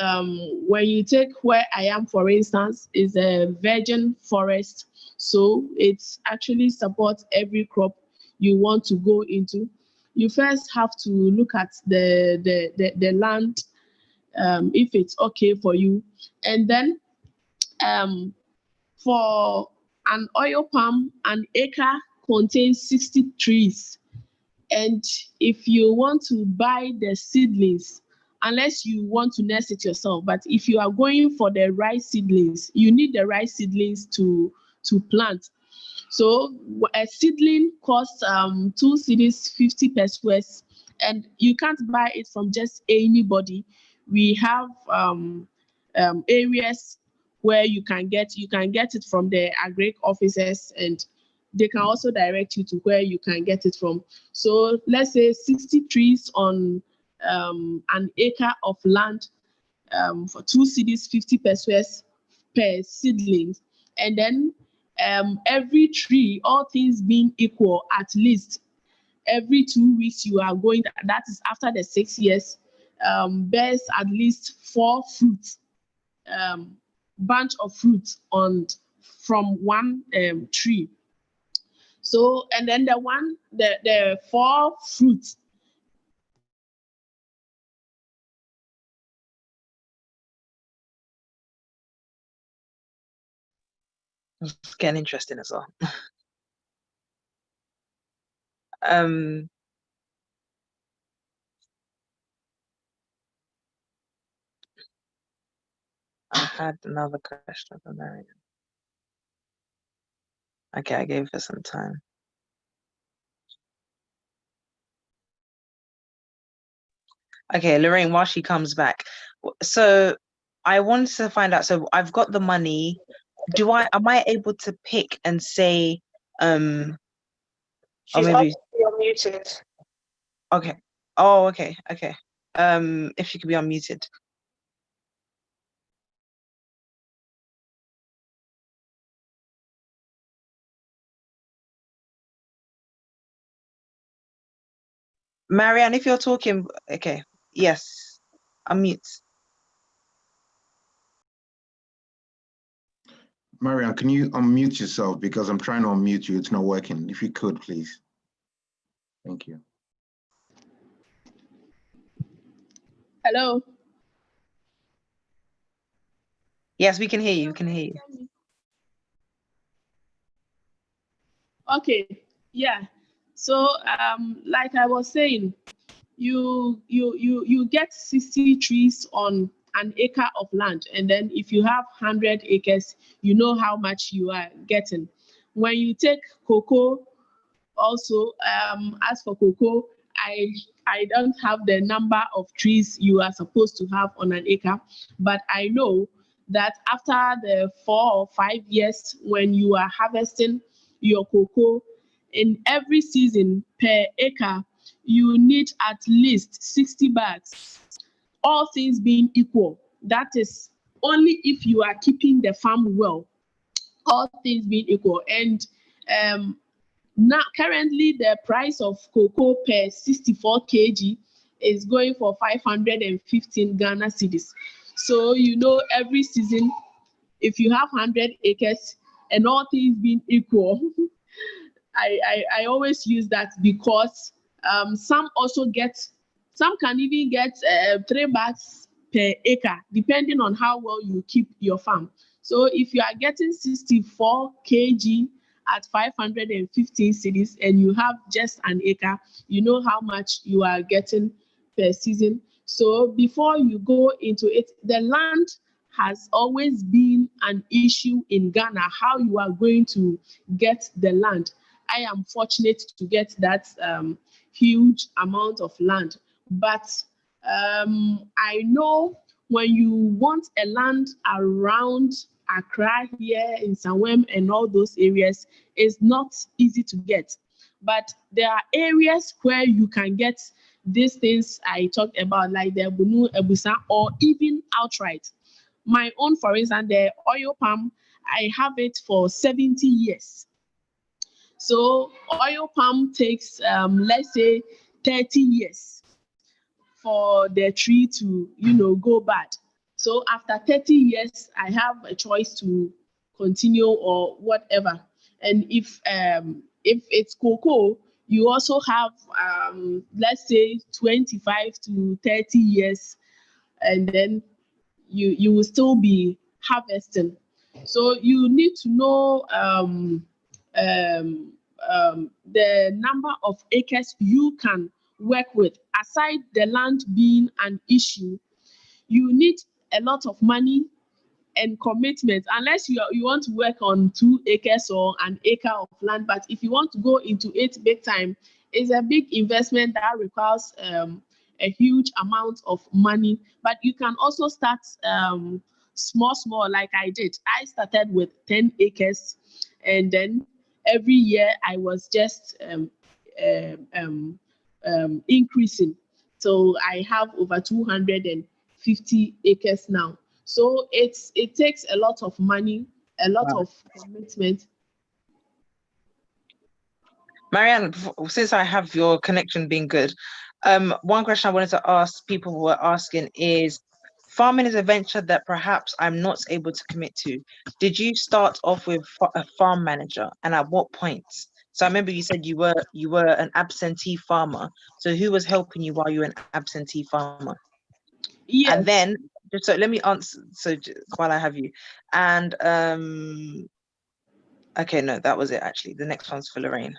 S1: when you take where I am, for instance, is a virgin forest, so it actually supports every crop you want to go into. You first have to look at the land, if it's okay for you, and then for an oil palm, an acre contains 60 trees. And if you want to buy the seedlings, unless you want to nurse it yourself, but if you are going for the right seedlings, you need the right seedlings to plant. So a seedling costs 2 cedis 50 pesos, and you can't buy it from just anybody. We have areas where you can get it from the Agric officers, and they can also direct you to where you can get it from. So let's say 60 trees on an acre of land, for 2 cedis 50 pesos per seedling, and then every tree, all things being equal, at least every 2 weeks you are going, that is after the 6 years, bears at least 4 fruits, bunch of fruits from one tree. So, and then the 4 fruits.
S2: It's getting interesting as well. I had another question for Marian. Okay, I gave her some time. Okay, Lorraine, while she comes back. So I wanted to find out, so I've got the money. Am I able to pick and say,
S3: She's
S2: maybe
S3: unmuted.
S2: okay. Oh, okay. If she could be unmuted. Marianne, if you're talking, okay. Yes. Unmute.
S4: Marianne, can you unmute yourself? Because I'm trying to unmute you. It's not working. If you could, please. Thank you.
S1: Hello?
S2: Yes, we can hear you. We can hear you.
S1: Okay, yeah. So like I was saying, you get 60 trees on an acre of land, and then if you have 100 acres, you know how much you are getting. When you take cocoa, also, as for cocoa, I don't have the number of trees you are supposed to have on an acre, but I know that after the 4 or 5 years, when you are harvesting your cocoa, in every season per acre, you need at least 60 bags. all things being equal, that is only if you are keeping the farm well, all things being equal. And now currently the price of cocoa per 64 kg is going for 515 Ghana cedis. So every season, if you have 100 acres and all things being equal, I always use that because some can even get 3 bags per acre, depending on how well you keep your farm. So if you are getting 64 kg at 515 cedis and you have just an acre, you know how much you are getting per season. So before you go into it, the land has always been an issue in Ghana, how you are going to get the land. I am fortunate to get that huge amount of land, but I know when you want a land around Accra here in Sanwem and all those areas, it's not easy to get. But there are areas where you can get these things I talked about, like the Bunu, Ebusa, or even outright. My own, for instance, the oil palm, I have it for 70 years. So oil palm takes, let's say, 30 years for the tree to, go bad. So after 30 years, I have a choice to continue or whatever. And if it's cocoa, you also have, let's say, 25 to 30 years, and then you will still be harvesting. So you need to know the number of acres you can work with. Aside the land being an issue, you need a lot of money and commitment, unless you want to work on 2 acres or an acre of land. But if you want to go into it big time, it's a big investment that requires a huge amount of money. But you can also start small, like I did. I started with 10 acres, and then every year I was just increasing. So I have over 250 acres now. So it takes a lot of money, a lot of commitment.
S2: Marianne, since I have your connection being good, one question I wanted to ask, people were asking, is farming is a venture that perhaps I'm not able to commit to. Did you start off with a farm manager, and at what point? So I remember you said you were an absentee farmer. So who was helping you while you were an absentee farmer?
S1: Yes.
S2: And then, so let me answer, so while I have you. And okay, no, that was it actually. The next one's for Lorraine.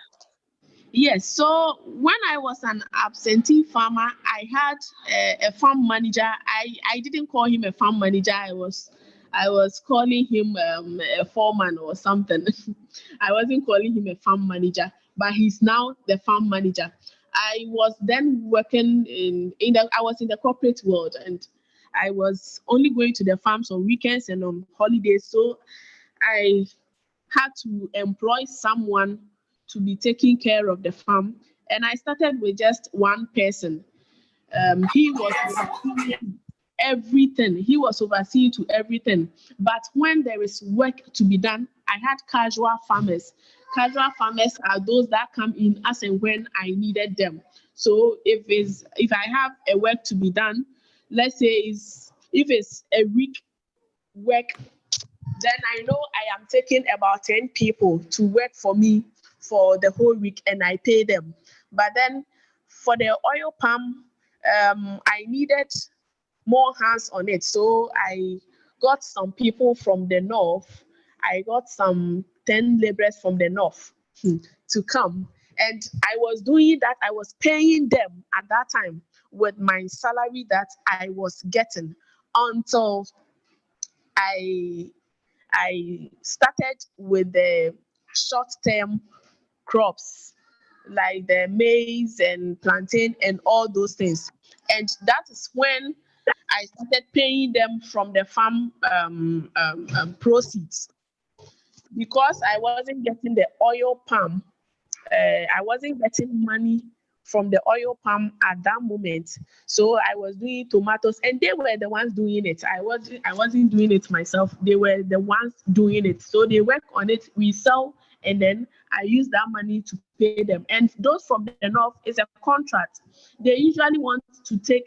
S1: Yes, so when I was an absentee farmer, I had a farm manager. I didn't call him a farm manager. I was calling him a foreman or something. I wasn't calling him a farm manager, but he's now the farm manager. I was then working I was in the corporate world, and I was only going to the farms on weekends and on holidays. So I had to employ someone to be taking care of the farm, and I started with just one person. He was overseeing everything. He was overseeing to everything. But when there is work to be done, I had casual farmers. Casual farmers are those that come in as and when I needed them. So if I have a work to be done, let's say if it's a week work, then I know I am taking about 10 people to work for me for the whole week, and I pay them. But then for the oil palm, I needed more hands on it. So I got some people from the north. I got some 10 laborers from the north to come. And I was doing that. I was paying them at that time with my salary that I was getting until I started with the short-term crops like the maize and plantain and all those things. And that is when I started paying them from the farm proceeds. Because I wasn't getting the oil palm, I wasn't getting money from the oil palm at that moment. So I was doing tomatoes, and they were the ones doing it. I wasn't doing it myself. They were the ones doing it. So they work on it, we sell, and then I use that money to pay them. And those from the north, is a contract. They usually want to take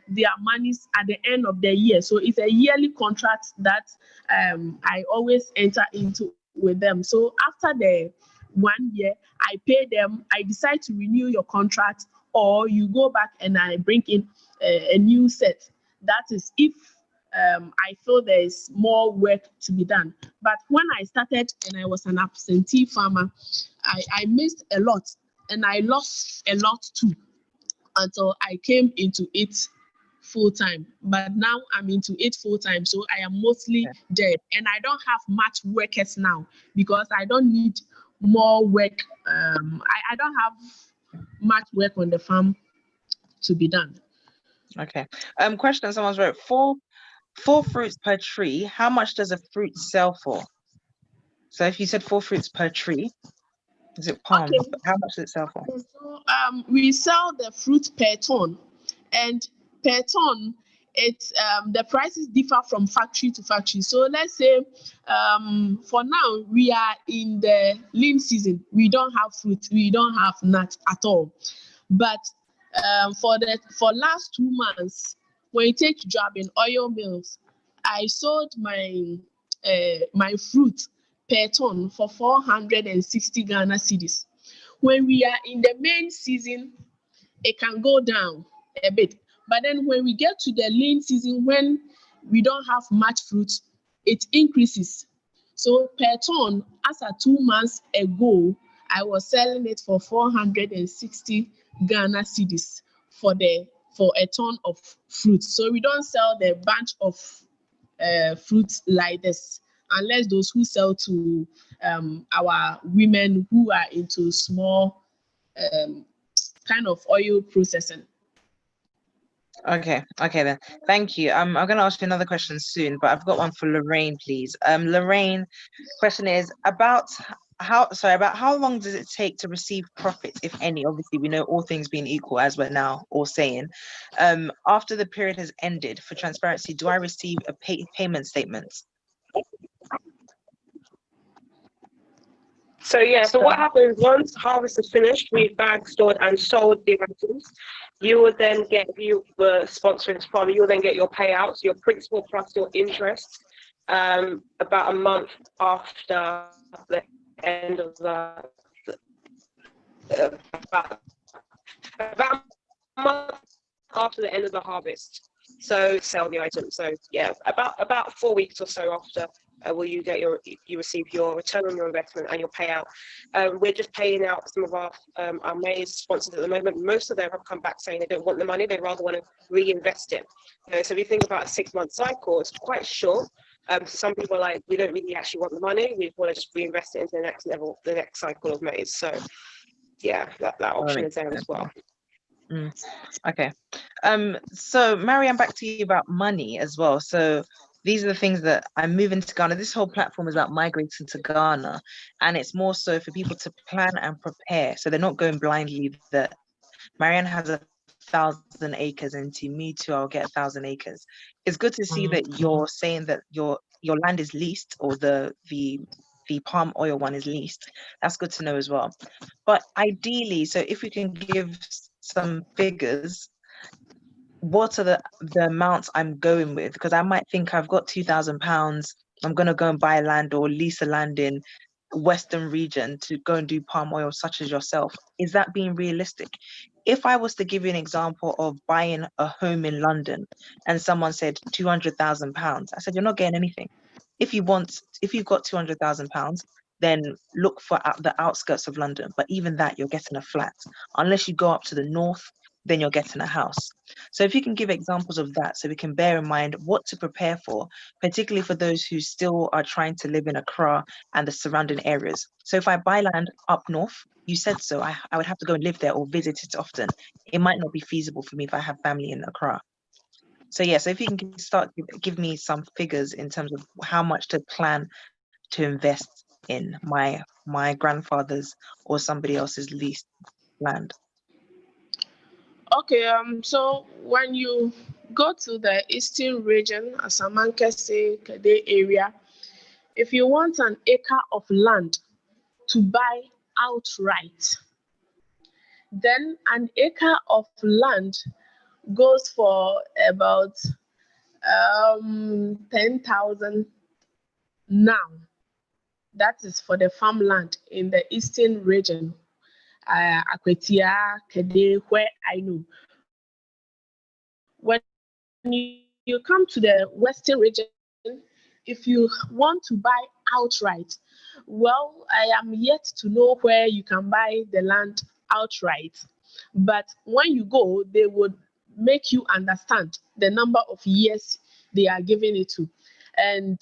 S1: their monies at the end of the year. So it's a yearly contract that I always enter into with them. So after the 1 year, I pay them. I decide to renew your contract, or you go back and I bring in a new set. That is if I feel there is more work to be done. But when I started and I was an absentee farmer, I missed a lot and I lost a lot too until I came into it full time. But now I'm into it full time, so I am mostly there, and I don't have much workers now because I don't need more work. I don't have much work on the farm to be done.
S2: Okay. Question someone's wrote, four fruits per tree, how much does a fruit sell for? So if you said 4 fruits per tree, is it palm?
S1: Okay.
S2: How much does it sell for?
S1: So we sell the fruit per ton, and per ton, it's the prices differ from factory to factory. So let's say for now we are in the lean season. We don't have fruit, we don't have nuts at all. But for last 2 months, when you take job in oil mills, I sold my my fruit per ton for 460 Ghana cedis. When we are in the main season, it can go down a bit. But then when we get to the lean season, when we don't have much fruit, it increases. So per ton, as at 2 months ago, I was selling it for 460 Ghana cedis for a ton of fruit. So we don't sell the bunch of fruits like this, unless those who sell to our women who are into small kind of oil processing.
S2: Okay then. Thank you. I'm gonna ask you another question soon, but I've got one for Lorraine, please. Lorraine, question is about how long does it take to receive profits, if any? Obviously, we know all things being equal, as we're now all saying. After the period has ended, for transparency, do I receive a payment statement?
S3: So yeah, so what happens once harvest is finished, we've bagged, stored, and sold the items, you will then get, you were sponsoring from, you will then get your payouts, your principal plus your interest, about a month after the end of about a month after the end of the harvest. So sell the item. So yeah, about 4 weeks or so after will you get you receive your return on your investment and your payout. We're just paying out some of our maize sponsors at the moment. Most of them have come back saying they don't want the money, they rather want to reinvest it. So if you think about a 6-month cycle, it's quite short. Some people are like, we don't really actually want the money, we want to just reinvest it into the next level, the next cycle of maize. So yeah, that option is there as well.
S2: Okay. So Marianne, back to you about money as well. So these are the things that I'm moving to Ghana. This whole platform is about migrating to Ghana, and it's more so for people to plan and prepare, so they're not going blindly that Marianne has 1,000 acres and to me too I'll get 1,000 acres. It's good to see that you're saying that your land is leased, or the palm oil one is leased. That's good to know as well. But ideally, so if we can give some figures, what are the amounts I'm going with? Because I might think I've got £2,000, I'm going to go and buy land or lease a land in Western region to go and do palm oil, such as yourself. Is that being realistic? If I was to give you an example of buying a home in London and someone said £200,000, I said, you're not getting anything. If you've got £200,000, then look for the outskirts of London. But even that, you're getting a flat. Unless you go up to the north, then you're getting a house. So if you can give examples of that, so we can bear in mind what to prepare for, particularly for those who still are trying to live in Accra and the surrounding areas. So if I buy land up north, you said so, I would have to go and live there or visit it often. It might not be feasible for me if I have family in Accra. So yeah, so if you can start give me some figures in terms of how much to plan to invest in my grandfather's or somebody else's leased land.
S1: Okay, so when you go to the eastern region, Asamankese, Kede area, if you want an acre of land to buy outright, then an acre of land goes for about 10,000 now. That is for the farmland in the eastern region, Akwetia, Kede, where I know. When you come to the western region, if you want to buy outright, well, I am yet to know where you can buy the land outright. But when you go, they would make you understand the number of years they are giving it to. And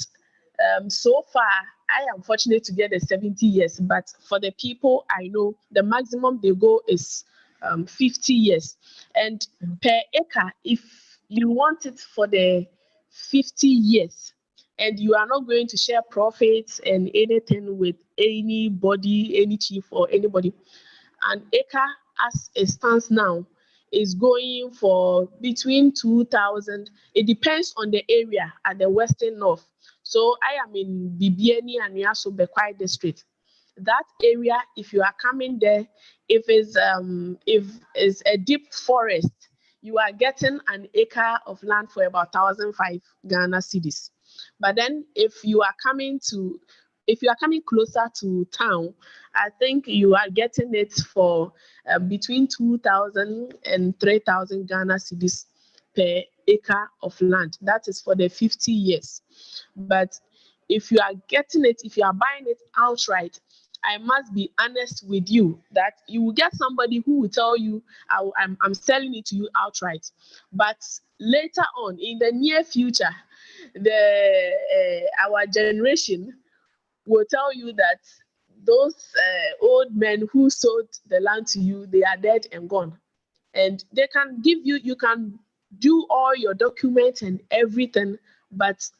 S1: so far, I am fortunate to get the 70 years, but for the people I know, the maximum they go is 50 years. And per acre, if you want it for the 50 years, and you are not going to share profits and anything with anybody, any chief or anybody, an acre as it stands now is going for between 2,000. It depends on the area at the western north. So I am in Bibiani and Yaso Bekwai district. That area, if you are coming there, if it's a deep forest, you are getting an acre of land for about 1,005 Ghana cedis. But then if you are coming closer to town, I think you are getting it for between 2,000 and 3,000 Ghana cedis per acre of land. That is for the 50 years. But if you are buying it outright, I must be honest with you that you will get somebody who will tell you, I'm selling it to you outright. But later on, in the near future, our generation will tell you that those old men who sold the land to you, they are dead and gone. And they can give you can do all your documents and everything, but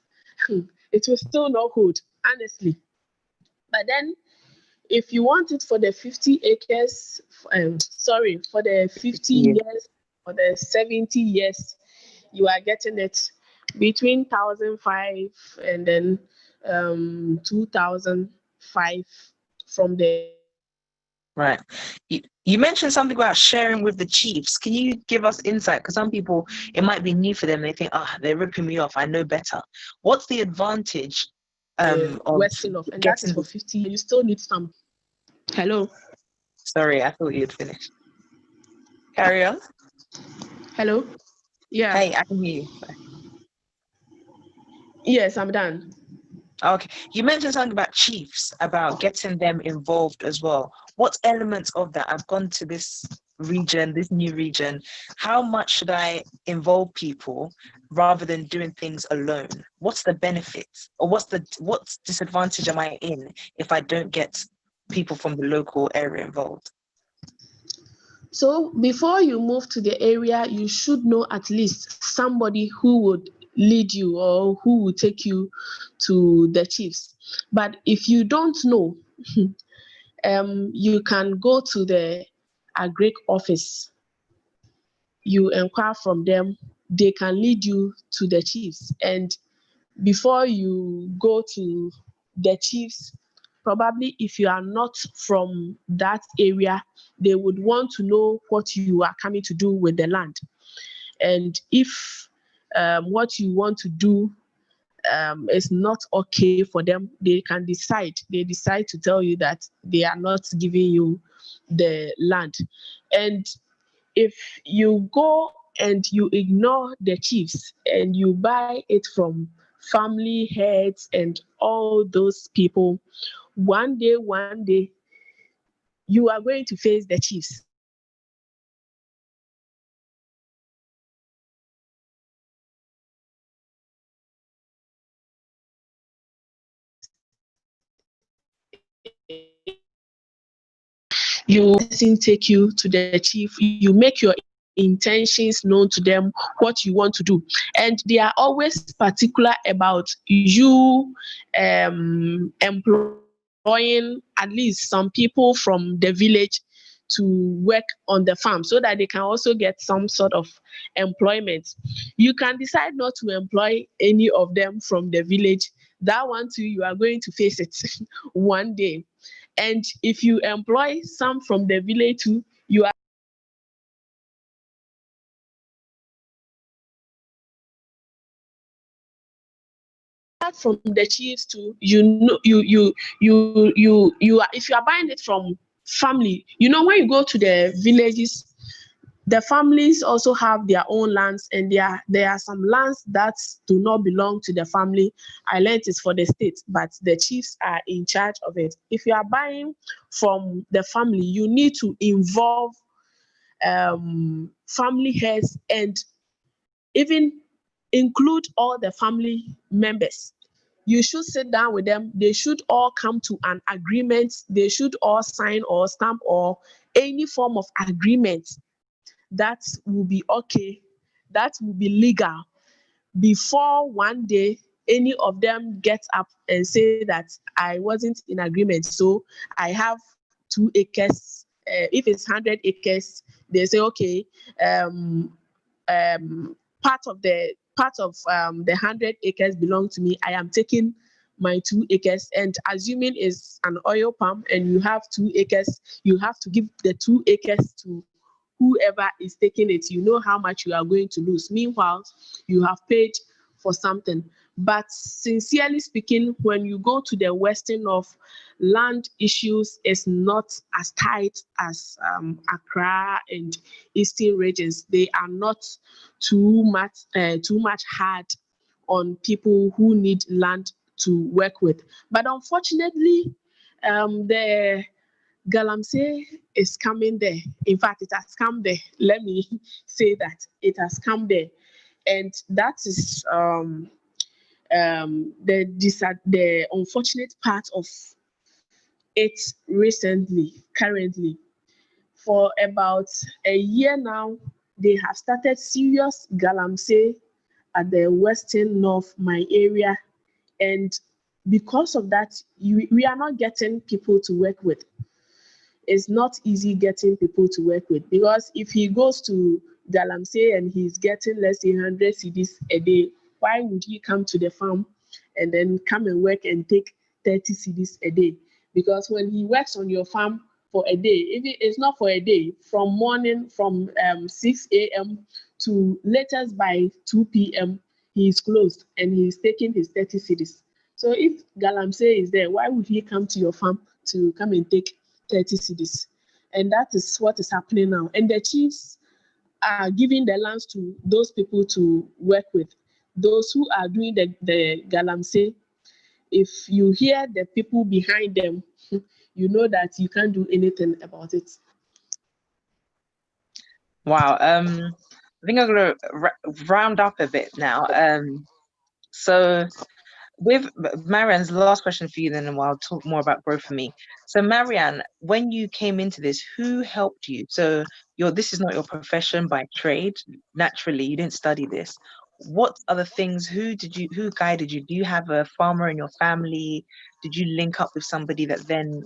S1: it will still not hold, honestly. But then if you want it for the 50 acres, for the 50 years, for the 70 years, you are getting it between 1,005 and then 2,005 from the.
S2: Right. You mentioned something about sharing with the chiefs. Can you give us insight? Because some people, it might be new for them. They think, they're ripping me off. I know better. What's the advantage of
S1: Western off, and that is for 50. You still need some. Hello.
S2: Sorry, I thought you'd finished. Carry on.
S1: Hello. Yeah.
S2: Hey, I can hear you.
S1: Yes, I'm done.
S2: Okay. You mentioned something about chiefs, about getting them involved as well. What elements of that? I've gone to this region, this new region. How much should I involve people rather than doing things alone? What's the benefit, or what disadvantage am I in if I don't get people from the local area involved?
S1: So before you move to the area, you should know at least somebody who would lead you or who will take you to the chiefs. But if you don't know, you can go to the Agric office. You inquire from them. They can lead you to the chiefs. And before you go to the chiefs, probably if you are not from that area, they would want to know what you are coming to do with the land. And if what you want to do is not okay for them, they decide to tell you that they are not giving you the land. And if you go and you ignore the chiefs and you buy it from family heads and all those people, one day, you are going to face the chiefs. You take you to the chief, you make your intentions known to them, what you want to do, and they are always particular about you employing at least some people from the village to work on the farm so that they can also get some sort of employment. You can decide not to employ any of them from the village. That one too, you are going to face it one day. And if you employ some from the village too, you are from the chiefs too. You know, you are, if you are buying it from family, you know, when you go to the villages, the families also have their own lands, and there are some lands that do not belong to the family. I learned it's for the state, but the chiefs are in charge of it. If you are buying from the family, you need to involve family heads and even include all the family members. You should sit down with them. They should all come to an agreement. They should all sign or stamp or any form of agreement that will be okay, that will be legal, before one day any of them gets up and say that I wasn't in agreement, so I have 2 acres. If it's 100 acres, they say okay, part of the 100 acres belong to me. I am taking my 2 acres, and assuming it's an oil palm and you have 2 acres, you have to give the 2 acres to whoever is taking it. You know how much you are going to lose. Meanwhile, you have paid for something. But sincerely speaking, when you go to the western of land issues, is not as tight as Accra and eastern regions. They are not too much hard on people who need land to work with. But unfortunately, the Galamsey is coming there. In fact, it has come there. Let me say that it has come there, and that is the unfortunate part of it currently. For about a year now, they have started serious galamsey at the western north, my area, and because of that, we are not getting people to work with. It's not easy getting people to work with, because if he goes to Galamsey and he's getting, let's say, 100 cedis a day, why would he come to the farm and then come and work and take 30 cedis a day? Because when he works on your farm for a day, if it's not for a day, from morning, from 6 a.m. to latest by 2 p.m., he is closed and he's taking his 30 cedis. So if Galamsey is there, why would he come to your farm to come and take 30 cedis? And that is what is happening now. And the chiefs are giving the lands to those people to work with. Those who are doing the galamsey, if you hear the people behind them, you know that you can't do anything about it.
S2: Wow. I think I'm gonna round up a bit now. So with Marianne's last question for you, then I'll talk more about growth for me. So Marianne, when you came into this, who helped you? So this is not your profession by trade. Naturally, you didn't study this. What other things, who guided you? Do you have a farmer in your family? Did you link up with somebody that then,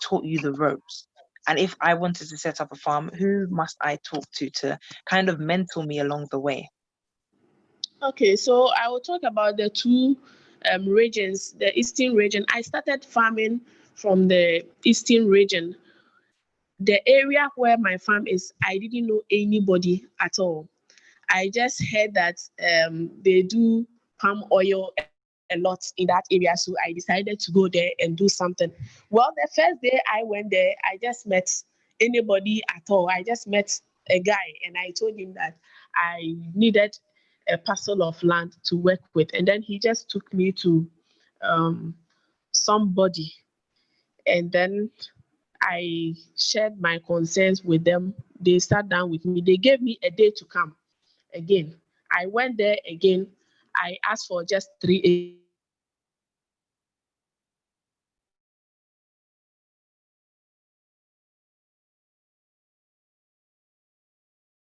S2: taught you the ropes? And if I wanted to set up a farm, who must I talk to kind of mentor me along the way?
S1: Okay, so I will talk about the two regions, the eastern region. I started farming from the eastern region. The area where my farm is, I didn't know anybody at all. I just heard that they do palm oil a lot in that area, so I decided to go there and do something. Well, the first day I went there, I just met anybody at all. I just met a guy, and I told him that I needed a parcel of land to work with, and then he just took me to somebody, and then I shared my concerns with them. They sat down with me. They gave me a day to come again. I went there again. I asked for just 3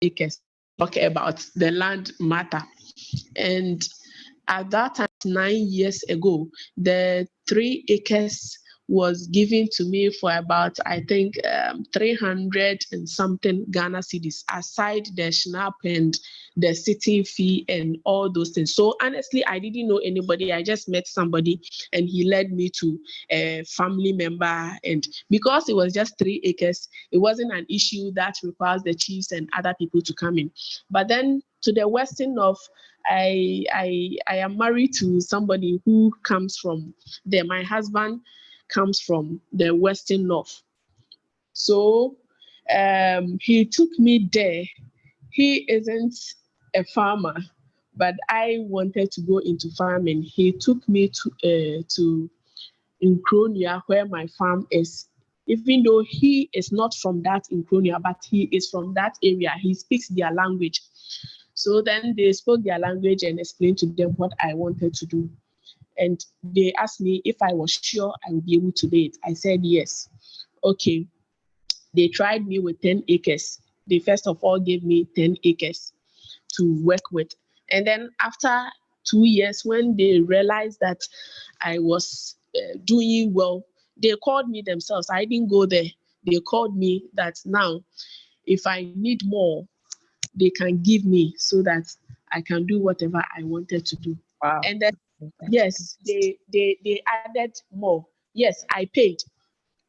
S1: acres. Talk about the land matter. And at that time, 9 years ago, the 3 acres was given to me for about, I think, 300 and something Ghana cedis, aside the SNAP and the sitting fee and all those things. So honestly, I didn't know anybody. I just met somebody and he led me to a family member. And because it was just 3 acres, it wasn't an issue that requires the chiefs and other people to come in. But then to the western north, I am married to somebody who comes from there. My husband comes from the western north. So he took me there. He isn't a farmer, but I wanted to go into farming. He took me to Nkronia, where my farm is. Even though he is not from that Nkronia, but he is from that area. He speaks their language. So then they spoke their language and explained to them what I wanted to do. And they asked me if I was sure I would be able to do it. I said yes. Okay. They tried me with 10 acres. They first of all gave me 10 acres to work with. And then after 2 years, when they realized that I was doing well, they called me themselves. I didn't go there. They called me that now, if I need more, they can give me so that I can do whatever I wanted to do.
S2: Wow.
S1: And then, yes, they added more. Yes, I paid.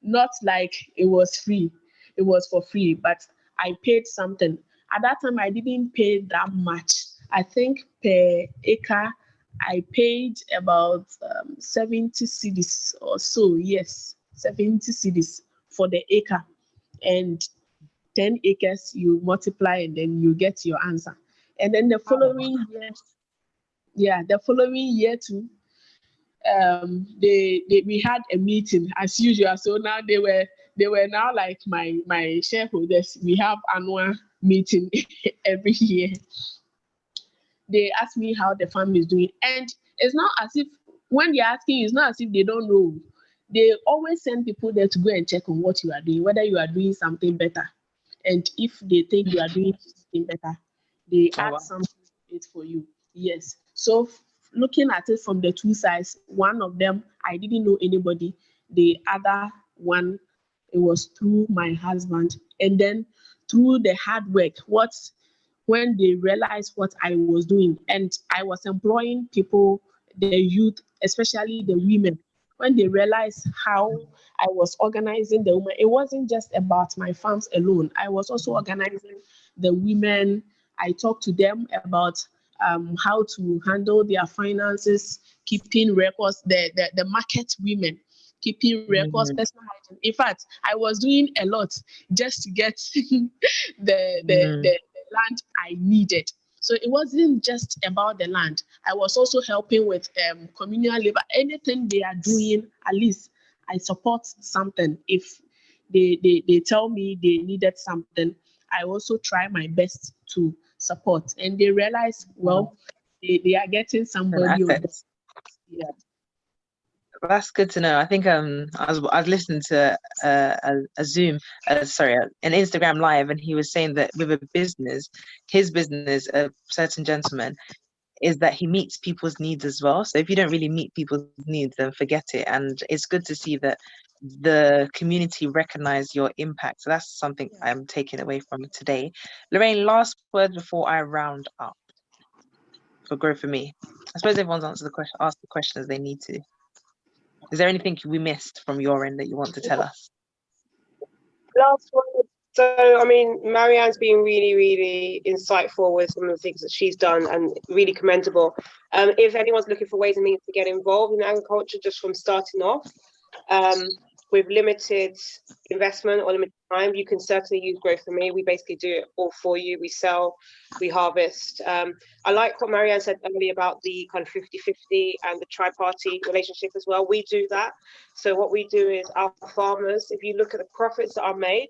S1: Not like it was free. It was for free, but I paid something. At that time, I didn't pay that much. I think per acre, I paid about 70 cedis or so. Yes, 70 cedis for the acre. And 10 acres, you multiply and then you get your answer. And then the following year, the following year too, we had a meeting as usual. So now they were now like my shareholders. We have annual meeting every year. They ask me how the farm is doing, and it's not as if when they're asking you, it's not as if they don't know. They always send people there to go and check on what you are doing, whether you are doing something better. And if they think you are doing something better, they add something to it for you. Yes. So looking at it from the two sides, one of them, I didn't know anybody. The other one, it was through my husband. And then through the hard work, when they realized what I was doing, and I was employing people, the youth, especially the women, when they realized how I was organizing the women, it wasn't just about my farms alone. I was also organizing the women. I talked to them about how to handle their finances, keeping records, the market women, keeping records, personal hygiene. In fact, I was doing a lot just to get the land I needed. So it wasn't just about the land. I was also helping with communal labor. Anything they are doing, at least I support something. If they tell me they needed something, I also try my best to support. And they realize, well, they are getting somebody on this. Yeah.
S2: That's good to know. I think I was listening to a Zoom, an Instagram live, and he was saying that with a business, his business, a certain gentleman, is that he meets people's needs as well. So if you don't really meet people's needs, then forget it. And it's good to see that the community recognize your impact. So that's something I'm taking away from today. Lorraine, last word before I round up for Grow For Me. I suppose everyone's asked the questions they need to. Is there anything we missed from your end that you want to tell us?
S3: Last one. So, I mean, Marianne's been really, really insightful with some of the things that she's done and really commendable. If anyone's looking for ways and means to get involved in agriculture just from starting off, with limited investment or limited time, you can certainly use Grow For Me. We basically do it all for you. We sell, we harvest. I like what Marianne said earlier about the kind of 50-50 and the tri-party relationship as well. We do that. So what we do is our farmers, if you look at the profits that are made,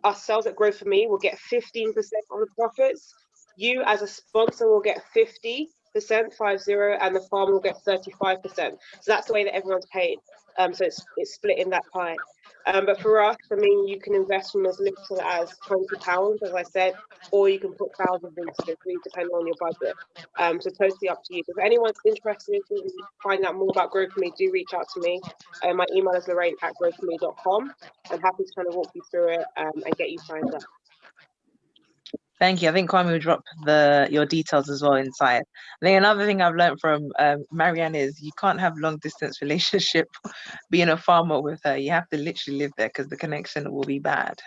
S3: ourselves at Grow For Me will get 15% on the profits. You as a sponsor will get 50%, 50, and the farmer will get 35%. So that's the way that everyone's paid. So it's split in that pie. But for us, I mean, you can invest from as little as £20, as I said, or you can put thousands into it, really depending on your budget. So totally up to you. If anyone's interested in finding out more about Grow For Me, do reach out to me. My email is lorraine@growforme.com. I'm happy to kind of walk you through it and get you signed up.
S2: Thank you. I think Kwame will drop your details as well inside. I think another thing I've learned from Marianne is you can't have long distance relationship being a farmer with her. You have to literally live there because the connection will be bad.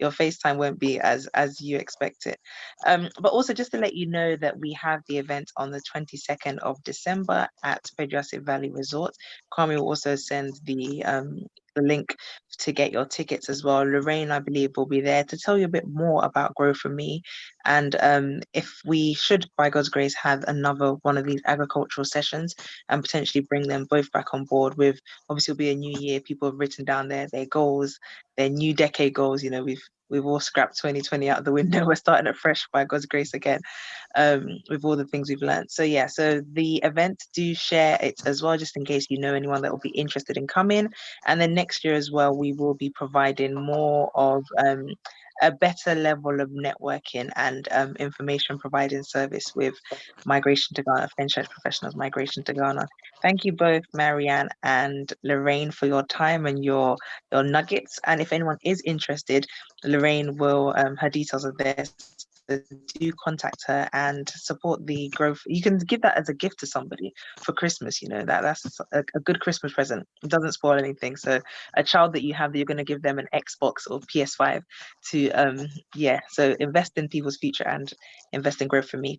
S2: Your FaceTime won't be as you expect it. But also just to let you know that we have the event on the 22nd of December at Pedrassi Valley Resort. Kwame will also send the link to get your tickets as well. Lorraine, I believe, will be there to tell you a bit more about Grow For Me. And if we should, by God's grace, have another one of these agricultural sessions and potentially bring them both back on board with, obviously it'll be a new year, people have written down their goals, their new decade goals. You know, we've all scrapped 2020 out of the window. We're starting it fresh by God's grace again, with all the things we've learned. So yeah, so the event, do share it as well, just in case you know anyone that will be interested in coming. And then next year as well, we will be providing more of a better level of networking and information providing service with Migration2Ghana, French Professionals Migration2Ghana. Thank you both, Marianne and Lorraine, for your time and your nuggets. And if anyone is interested, Lorraine will, her details are there. So do contact her and support the growth. You can give that as a gift to somebody for Christmas. You know, that's a good Christmas present. It doesn't spoil anything. So a child that you have that you're going to give them an Xbox or PS5 to, so invest in people's future and invest in Growth For Me.